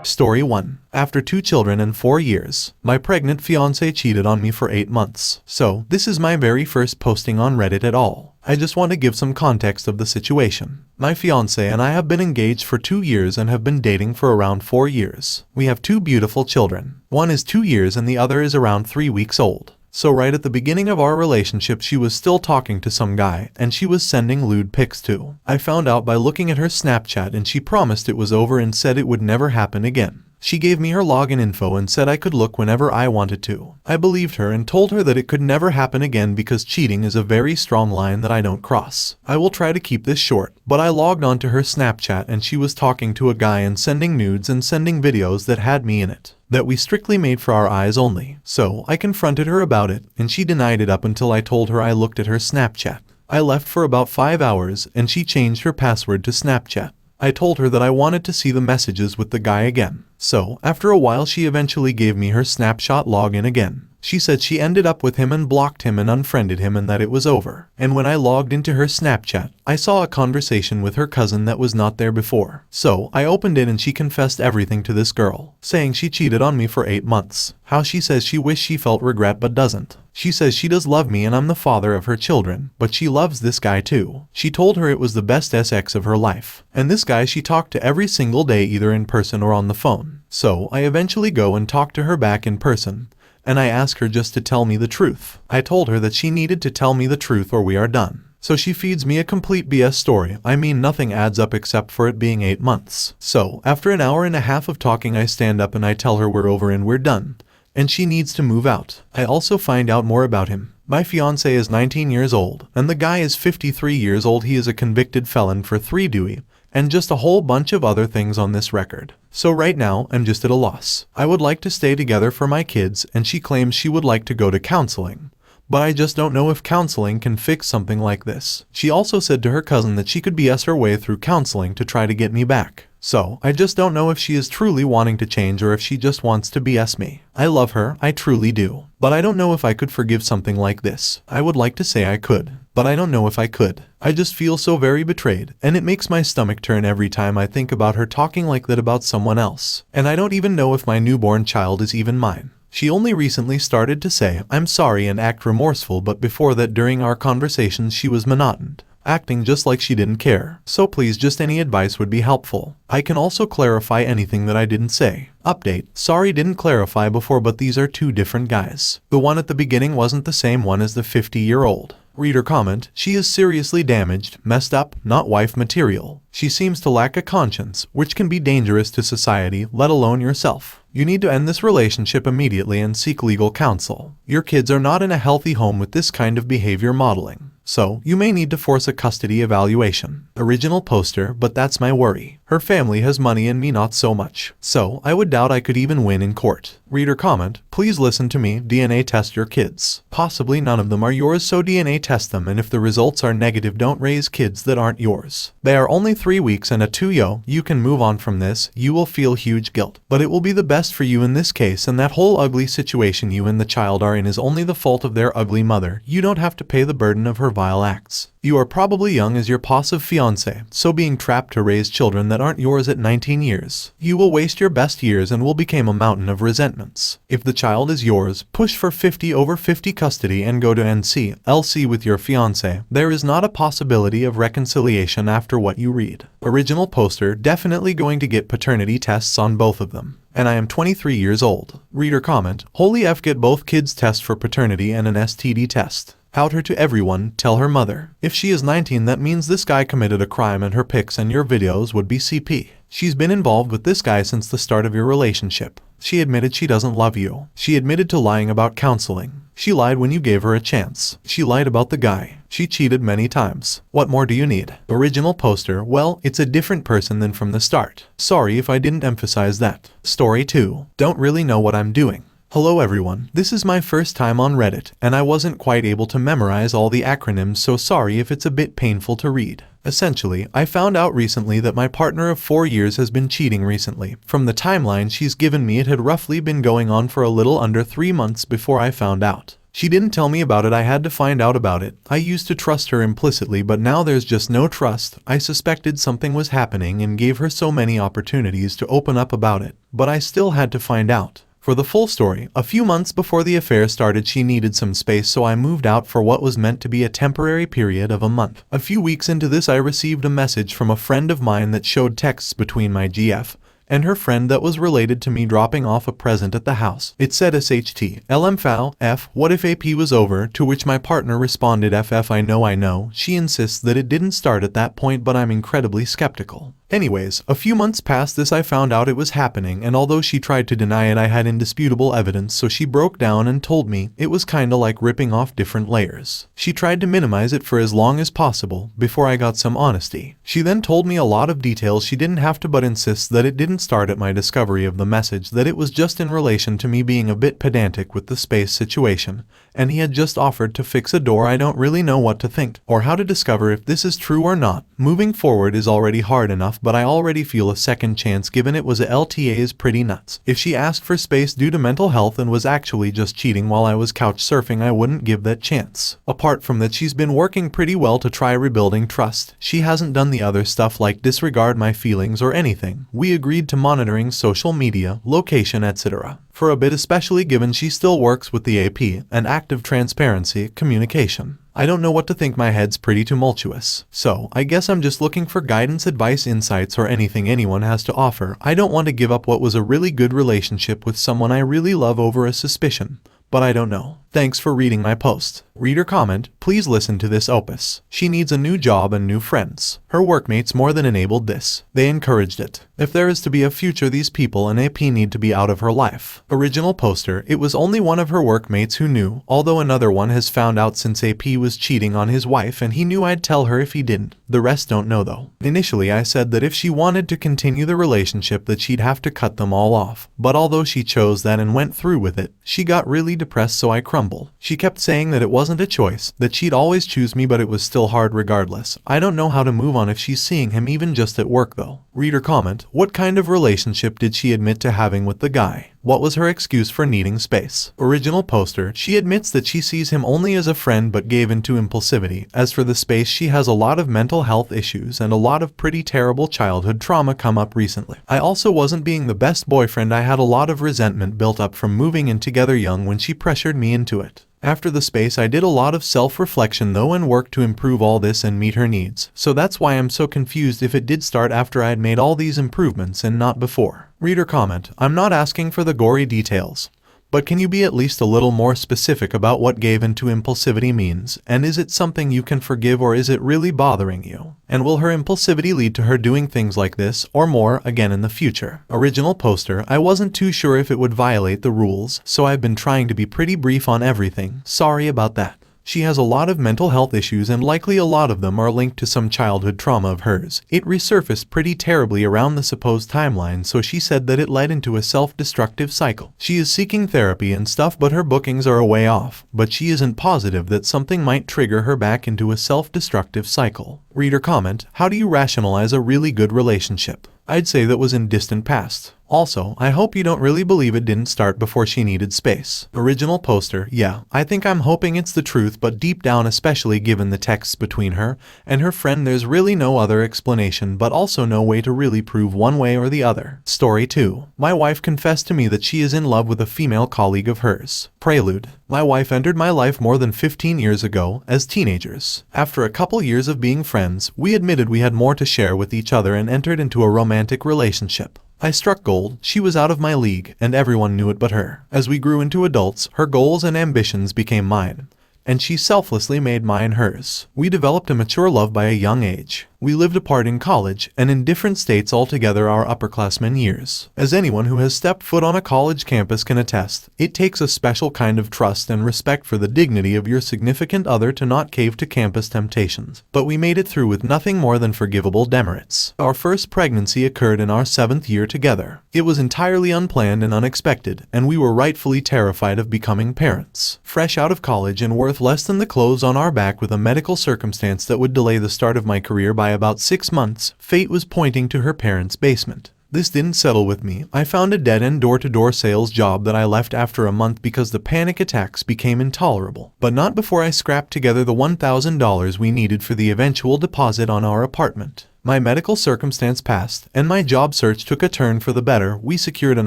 Story 1. After 2 children and 4 years, my pregnant fiancé cheated on me for 8 months. So, this is my very first posting on Reddit at all. I just want to give some context of the situation. My fiancé and I have been engaged for 2 years and have been dating for around 4 years. We have 2 beautiful children. One is 2 years and the other is around 3 weeks old. So right at the beginning of our relationship she was still talking to some guy and she was sending lewd pics too. I found out by looking at her Snapchat and she promised it was over and said it would never happen again. She gave me her login info and said I could look whenever I wanted to. I believed her and told her that it could never happen again because cheating is a very strong line that I don't cross. I will try to keep this short, but I logged onto her Snapchat and she was talking to a guy and sending nudes and sending videos that had me in it, that we strictly made for our eyes only. So I confronted her about it and she denied it up until I told her I looked at her Snapchat. I left for about 5 hours and she changed her password to Snapchat. I told her that I wanted to see the messages with the guy again. So, after a while she eventually gave me her Snapchat login again. She said she ended up with him and blocked him and unfriended him and that it was over. And when I logged into her Snapchat, I saw a conversation with her cousin that was not there before. So, I opened it and she confessed everything to this girl, saying she cheated on me for 8 months. How she says she wished she felt regret but doesn't. She says she does love me and I'm the father of her children, but she loves this guy too. She told her it was the best sex of her life. And this guy she talked to every single day either in person or on the phone. So, I eventually go and talk to her back in person. And I ask her just to tell me the truth. I told her that she needed to tell me the truth or we are done. So she feeds me a complete BS story. I mean nothing adds up except for it being 8 months. So, after an hour and a half of talking I stand up and I tell her we're over and we're done. And she needs to move out. I also find out more about him. My fiancé is 19 years old, and the guy is 53 years old. He is a convicted felon for 3 Dewey, and just a whole bunch of other things on this record. So right now, I'm just at a loss. I would like to stay together for my kids, and she claims she would like to go to counseling. But I just don't know if counseling can fix something like this. She also said to her cousin that she could BS her way through counseling to try to get me back. So, I just don't know if she is truly wanting to change or if she just wants to BS me. I love her, I truly do. But I don't know if I could forgive something like this. I would like to say I could, but I don't know if I could. I just feel so very betrayed, and it makes my stomach turn every time I think about her talking like that about someone else. And I don't even know if my newborn child is even mine. She only recently started to say, "I'm sorry" and act remorseful, but before that during our conversations she was monotoned, acting just like she didn't care. So please, just any advice would be helpful. I can also clarify anything that I didn't say. Update: sorry, didn't clarify before, but these are 2 different guys. The one at the beginning wasn't the same one as the 50-year-old. Reader comment: she is seriously damaged, messed up, not wife material. She seems to lack a conscience, which can be dangerous to society, let alone yourself. You need to end this relationship immediately and seek legal counsel. Your kids are not in a healthy home with this kind of behavior modeling. So, you may need to force a custody evaluation. Original poster, but that's my worry. Her family has money and me not so much. So, I would doubt I could even win in court. Reader comment: please listen to me, DNA test your kids. Possibly none of them are yours, so DNA test them, and if the results are negative, don't raise kids that aren't yours. They are only 3 weeks and a 2-yo. You can move on from this. You will feel huge guilt, but it will be the best for you in this case, and that whole ugly situation you and the child are in is only the fault of their ugly mother. You don't have to pay the burden of her vile acts. You are probably young as your possessive fiancé, so being trapped to raise children that aren't yours at 19 years, you will waste your best years and will become a mountain of resentments. If the child is yours, push for 50/50 custody and go to NC/LC with your fiancé. There is not a possibility of reconciliation after what you read. Original poster: definitely going to get paternity tests on both of them. And I am 23 years old. Reader comment: holy F, get both kids test for paternity and an STD test. Out her to everyone, tell her mother. If she is 19, that means this guy committed a crime and her pics and your videos would be CP. She's been involved with this guy since the start of your relationship. She admitted she doesn't love you. She admitted to lying about counseling. She lied when you gave her a chance. She lied about the guy. She cheated many times. What more do you need? Original poster: well, it's a different person than from the start. Sorry if I didn't emphasize that. Story 2. Don't really know what I'm doing. Hello everyone, this is my first time on Reddit, and I wasn't quite able to memorize all the acronyms, so sorry if it's a bit painful to read. Essentially, I found out recently that my partner of 4 years has been cheating recently. From the timeline she's given me, it had roughly been going on for a little under 3 months before I found out. She didn't tell me about it, I had to find out about it. I used to trust her implicitly, but now there's just no trust. I suspected something was happening and gave her so many opportunities to open up about it, but I still had to find out. For the full story, a few months before the affair started, she needed some space, so I moved out for what was meant to be a temporary period of a month. A few weeks into this, I received a message from a friend of mine that showed texts between my GF and her friend that was related to me dropping off a present at the house. It said SHT, LMFAL, F, what if AP was over, to which my partner responded FF I know. She insists that it didn't start at that point, but I'm incredibly skeptical. Anyways, a few months past this, I found out it was happening, and although she tried to deny it, I had indisputable evidence, so she broke down and told me it was kinda like ripping off different layers. She tried to minimize it for as long as possible before I got some honesty. She then told me a lot of details she didn't have to, but insists that it didn't start at my discovery of the message, that it was just in relation to me being a bit pedantic with the space situation, and he had just offered to fix a door. I don't really know what to think or how to discover if this is true or not. Moving forward is already hard enough, but I already feel a second chance given it was a LTA is pretty nuts. If she asked for space due to mental health and was actually just cheating while I was couch surfing, I wouldn't give that chance. Apart from that, she's been working pretty well to try rebuilding trust. She hasn't done the other stuff like disregard my feelings or anything. We agreed to monitoring social media, location, etc. for a bit, especially given she still works with the AP, and active transparency, communication. I don't know what to think, my head's pretty tumultuous. So, I guess I'm just looking for guidance, advice, insights, or anything anyone has to offer. I don't want to give up what was a really good relationship with someone I really love over a suspicion, but I don't know. Thanks for reading my post. Reader comment, please listen to this opus. She needs a new job and new friends. Her workmates more than enabled this. They encouraged it. If there is to be a future, these people and AP need to be out of her life. Original poster, it was only one of her workmates who knew, although another one has found out since AP was cheating on his wife, and he knew I'd tell her if he didn't. The rest don't know though. Initially I said that if she wanted to continue the relationship that she'd have to cut them all off, but although she chose that and went through with it, she got really depressed, so I crumbled. She kept saying that it wasn't a choice, that she'd always choose me, but it was still hard regardless. I don't know how to move on if she's seeing him even just at work though. Reader comment, what kind of relationship did she admit to having with the guy? What was her excuse for needing space? Original poster, she admits that she sees him only as a friend but gave into impulsivity. As for the space, she has a lot of mental health issues and a lot of pretty terrible childhood trauma come up recently. I also wasn't being the best boyfriend. I had a lot of resentment built up from moving in together young when she pressured me into it. After the space, I did a lot of self-reflection though and worked to improve all this and meet her needs. So that's why I'm so confused if it did start after I had made all these improvements and not before. Reader comment, I'm not asking for the gory details, but can you be at least a little more specific about what gave into impulsivity means, and is it something you can forgive or is it really bothering you? And will her impulsivity lead to her doing things like this or more again in the future? Original poster, I wasn't too sure if it would violate the rules, so I've been trying to be pretty brief on everything. Sorry about that. She has a lot of mental health issues and likely a lot of them are linked to some childhood trauma of hers. It resurfaced pretty terribly around the supposed timeline, so she said that it led into a self-destructive cycle. She is seeking therapy and stuff, but her bookings are a way off. But she isn't positive that something might trigger her back into a self-destructive cycle. Reader comment, how do you rationalize a really good relationship? I'd say that was in distant past. Also, I hope you don't really believe it didn't start before she needed space. Original poster, yeah, I think I'm hoping it's the truth, but deep down, especially given the texts between her and her friend, there's really no other explanation, but also no way to really prove one way or the other. Story 2. My wife confessed to me that she is in love with a female colleague of hers. Prelude. My wife entered my life more than 15 years ago as teenagers. After a couple years of being friends, we admitted we had more to share with each other and entered into a romantic relationship. I struck gold, she was out of my league, and everyone knew it but her. As we grew into adults, her goals and ambitions became mine, and she selflessly made mine hers. We developed a mature love by a young age. We lived apart in college and in different states altogether our upperclassmen years. As anyone who has stepped foot on a college campus can attest, it takes a special kind of trust and respect for the dignity of your significant other to not cave to campus temptations. But we made it through with nothing more than forgivable demerits. Our first pregnancy occurred in our 7th year together. It was entirely unplanned and unexpected, and we were rightfully terrified of becoming parents. Fresh out of college and worth less than the clothes on our back with a medical circumstance that would delay the start of my career by about 6 months, fate was pointing to her parents' basement. This didn't settle with me. I found a dead-end door-to-door sales job that I left after a month because the panic attacks became intolerable. But not before I scrapped together the $1,000 we needed for the eventual deposit on our apartment. My medical circumstance passed, and my job search took a turn for the better. We secured an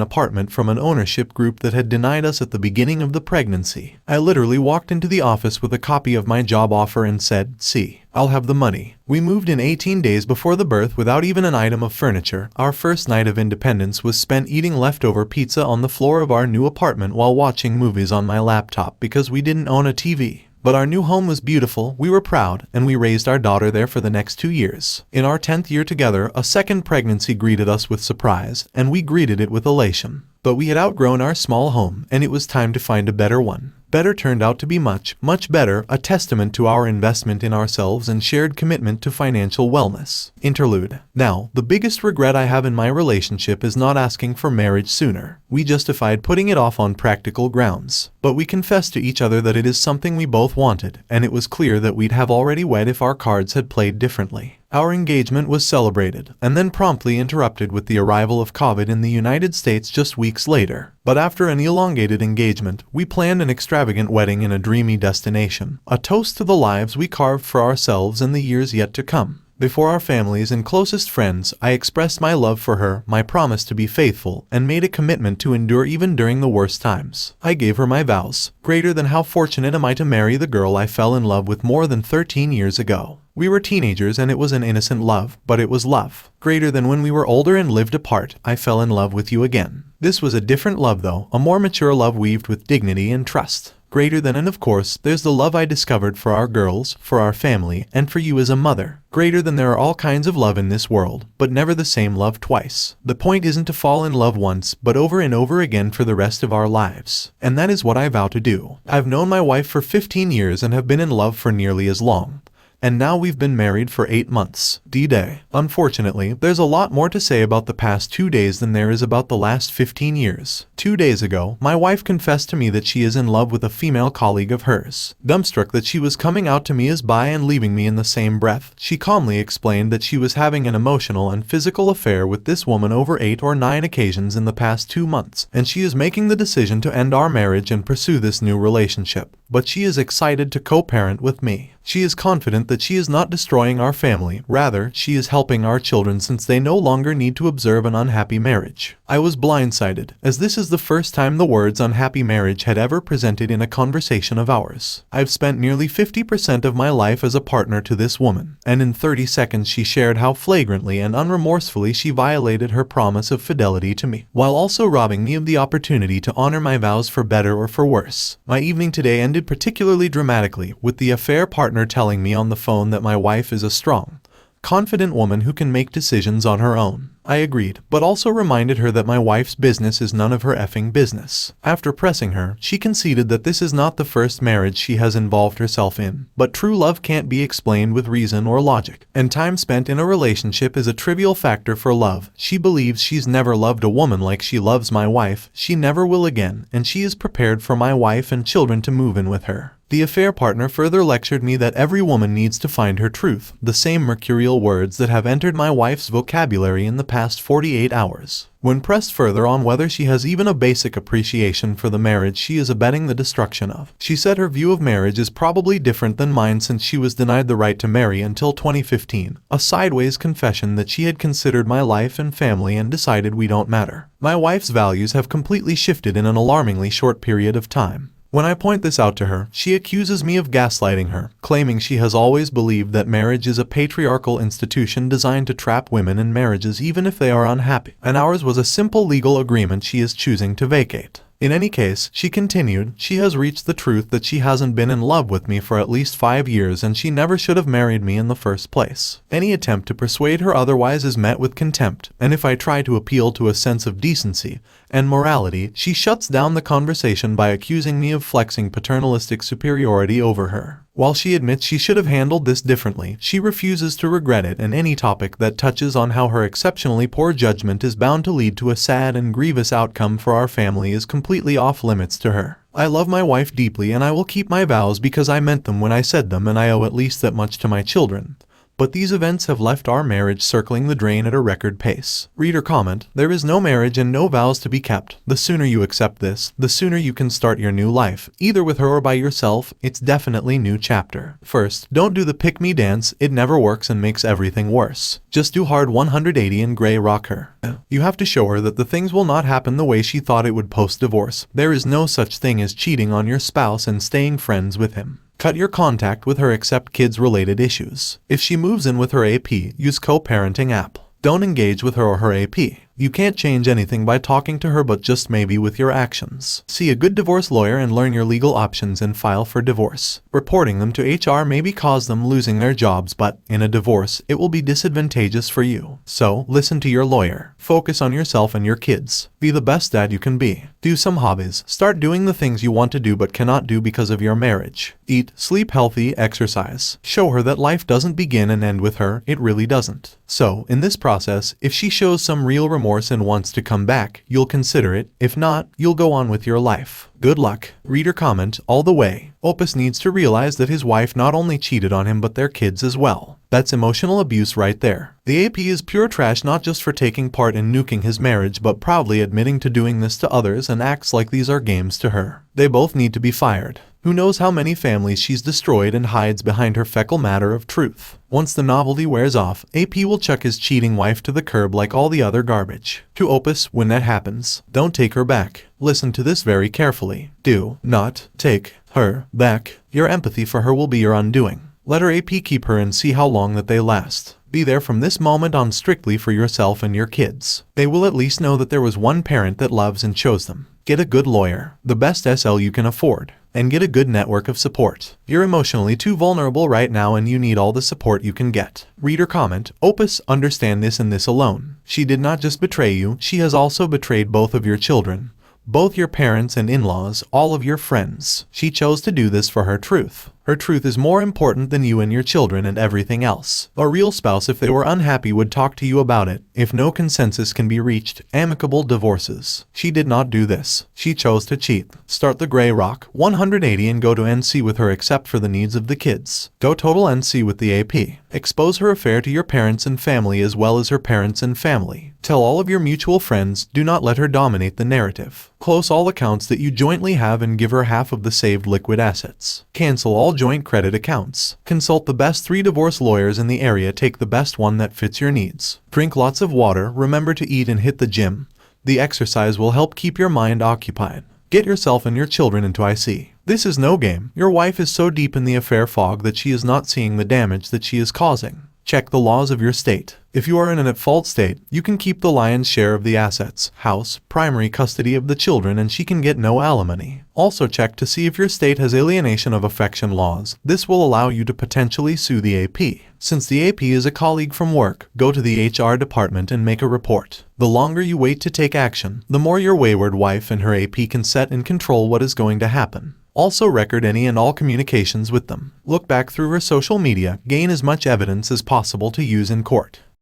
apartment from an ownership group that had denied us at the beginning of the pregnancy. I literally walked into the office with a copy of my job offer and said, "See, I'll have the money." We moved in 18 days before the birth without even an item of furniture. Our first night of independence was spent eating leftover pizza on the floor of our new apartment while watching movies on my laptop because we didn't own a TV. But our new home was beautiful, we were proud, and we raised our daughter there for the next 2 years. In our 10th year together, a second pregnancy greeted us with surprise, and we greeted it with elation. But we had outgrown our small home, and it was time to find a better one. Better turned out to be much, much better, a testament to our investment in ourselves and shared commitment to financial wellness. Interlude. Now, the biggest regret I have in my relationship is not asking for marriage sooner. We justified putting it off on practical grounds. But we confessed to each other that it is something we both wanted, and it was clear that we'd have already wed if our cards had played differently. Our engagement was celebrated, and then promptly interrupted with the arrival of COVID in the United States just weeks later. But after an elongated engagement, we planned an extravagant wedding in a dreamy destination, a toast to the lives we carved for ourselves and the years yet to come. Before our families and closest friends, I expressed my love for her, my promise to be faithful, and made a commitment to endure even during the worst times. I gave her my vows, greater than how fortunate am I to marry the girl I fell in love with more than 13 years ago. We were teenagers and it was an innocent love, but it was love. Greater than when we were older and lived apart, I fell in love with you again. This was a different love though, a more mature love weaved with dignity and trust. Greater than, and of course, there's the love I discovered for our girls, for our family, and for you as a mother. Greater than, there are all kinds of love in this world, but never the same love twice. The point isn't to fall in love once, but over and over again for the rest of our lives. And that is what I vow to do. I've known my wife for 15 years and have been in love for nearly as long. And now we've been married for 8 months. D-Day. Unfortunately, there's a lot more to say about the past 2 days than there is about the last 15 years. 2 days ago, my wife confessed to me that she is in love with a female colleague of hers. Dumbstruck that she was coming out to me as bi and leaving me in the same breath, she calmly explained that she was having an emotional and physical affair with this woman over 8 or 9 occasions in the past 2 months, and she is making the decision to end our marriage and pursue this new relationship. But she is excited to co-parent with me. She is confident that she is not destroying our family, rather, she is helping our children since they no longer need to observe an unhappy marriage. I was blindsided, as this is the first time the words unhappy marriage had ever presented in a conversation of ours. I've spent nearly 50% of my life as a partner to this woman, and in 30 seconds she shared how flagrantly and unremorsefully she violated her promise of fidelity to me, while also robbing me of the opportunity to honor my vows for better or for worse. My evening today ended particularly dramatically, with the affair partner telling me on the phone that my wife is a strong, confident woman who can make decisions on her own. I agreed, but also reminded her that my wife's business is none of her effing business. After pressing her, she conceded that this is not the first marriage she has involved herself in. But true love can't be explained with reason or logic, and time spent in a relationship is a trivial factor for love. She believes she's never loved a woman like she loves my wife, she never will again, and she is prepared for my wife and children to move in with her. The affair partner further lectured me that every woman needs to find her truth, the same mercurial words that have entered my wife's vocabulary in the past 48 hours. When pressed further on whether she has even a basic appreciation for the marriage she is abetting the destruction of, she said her view of marriage is probably different than mine since she was denied the right to marry until 2015, a sideways confession that she had considered my life and family and decided we don't matter. My wife's values have completely shifted in an alarmingly short period of time. When I point this out to her, she accuses me of gaslighting her, claiming she has always believed that marriage is a patriarchal institution designed to trap women in marriages even if they are unhappy, and ours was a simple legal agreement she is choosing to vacate. In any case, she continued, she has reached the truth that she hasn't been in love with me for at least 5 years and she never should have married me in the first place. Any attempt to persuade her otherwise is met with contempt, and if I try to appeal to a sense of decency and morality, she shuts down the conversation by accusing me of flexing paternalistic superiority over her. While she admits she should have handled this differently, she refuses to regret it, and any topic that touches on how her exceptionally poor judgment is bound to lead to a sad and grievous outcome for our family is completely off limits to her. I love my wife deeply and I will keep my vows because I meant them when I said them, and I owe at least that much to my children. but these events have left our marriage circling the drain at a record pace. Reader comment, there is no marriage and no vows to be kept. The sooner you accept this, the sooner you can start your new life, either with her or by yourself. It's definitely new chapter. First, don't do the pick me dance. It never works and makes everything worse. Just do hard 180 and gray rock her. You have to show her that the things will not happen the way she thought it would post-divorce. There is no such thing as cheating on your spouse and staying friends with him. Cut your contact with her except kids-related issues. If she moves in with her AP, use co-parenting app. Don't engage with her or her AP. You can't change anything by talking to her, but just maybe with your actions. See a good divorce lawyer and learn your legal options and file for divorce. Reporting them to HR maybe cause them losing their jobs, but in a divorce, it will be disadvantageous for you. So, listen to your lawyer. Focus on yourself and your kids. Be the best dad you can be. Do some hobbies. Start doing the things you want to do but cannot do because of your marriage. Eat, sleep healthy, exercise. Show her that life doesn't begin and end with her. It really doesn't. So, in this process, if she shows some real remorse and wants to come back, you'll consider it. If not, you'll go on with your life. Good luck. Reader comment, all the way. Opus needs to realize that his wife not only cheated on him but their kids as well. That's emotional abuse right there. The AP is pure trash, not just for taking part in nuking his marriage but proudly admitting to doing this to others and acts like these are games to her. They both need to be fired. Who knows how many families she's destroyed and hides behind her fecal matter of truth. Once the novelty wears off, AP will chuck his cheating wife to the curb like all the other garbage. To Opus, when that happens, don't take her back. Listen to this very carefully. Do not take her back. Your empathy for her will be your undoing. Let her AP keep her and see how long that they last. Be there from this moment on strictly for yourself and your kids. They will at least know that there was one parent that loves and chose them. Get a good lawyer, the best SL you can afford, and get a good network of support. You're emotionally too vulnerable right now and you need all the support you can get. Reader comment, Opus, understand this and this alone. She did not just betray you, she has also betrayed both of your children. Both your parents and in-laws, all of your friends. She chose to do this for her truth. Her truth is more important than you and your children and everything else. A real spouse, if they were unhappy, would talk to you about it. If no consensus can be reached, amicable divorces. She did not do this. She chose to cheat. Start the gray rock 180 and go to NC with her except for the needs of the kids. Go total NC with the AP. Expose her affair to your parents and family as well as her parents and family. Tell all of your mutual friends, do not let her dominate the narrative. Close all accounts that you jointly have and give her half of the saved liquid assets. Cancel all joint credit accounts. Consult the best 3 divorce lawyers in the area. Take the best one that fits your needs. Drink lots of water. Remember to eat and hit the gym. The exercise will help keep your mind occupied. Get yourself and your children into IC. This is no game. Your wife is so deep in the affair fog that she is not seeing the damage that she is causing. Check the laws of your state. If you are in an at-fault state, you can keep the lion's share of the assets, house, primary custody of the children, and she can get no alimony. Also check to see if your state has alienation of affection laws. This will allow you to potentially sue the AP. Since the AP is a colleague from work, go to the HR department and make a report. The longer you wait to take action, the more your wayward wife and her AP can set and control what is going to happen. Also record any and all communications with them. Look back through her social media, gain as much evidence as possible to use in court.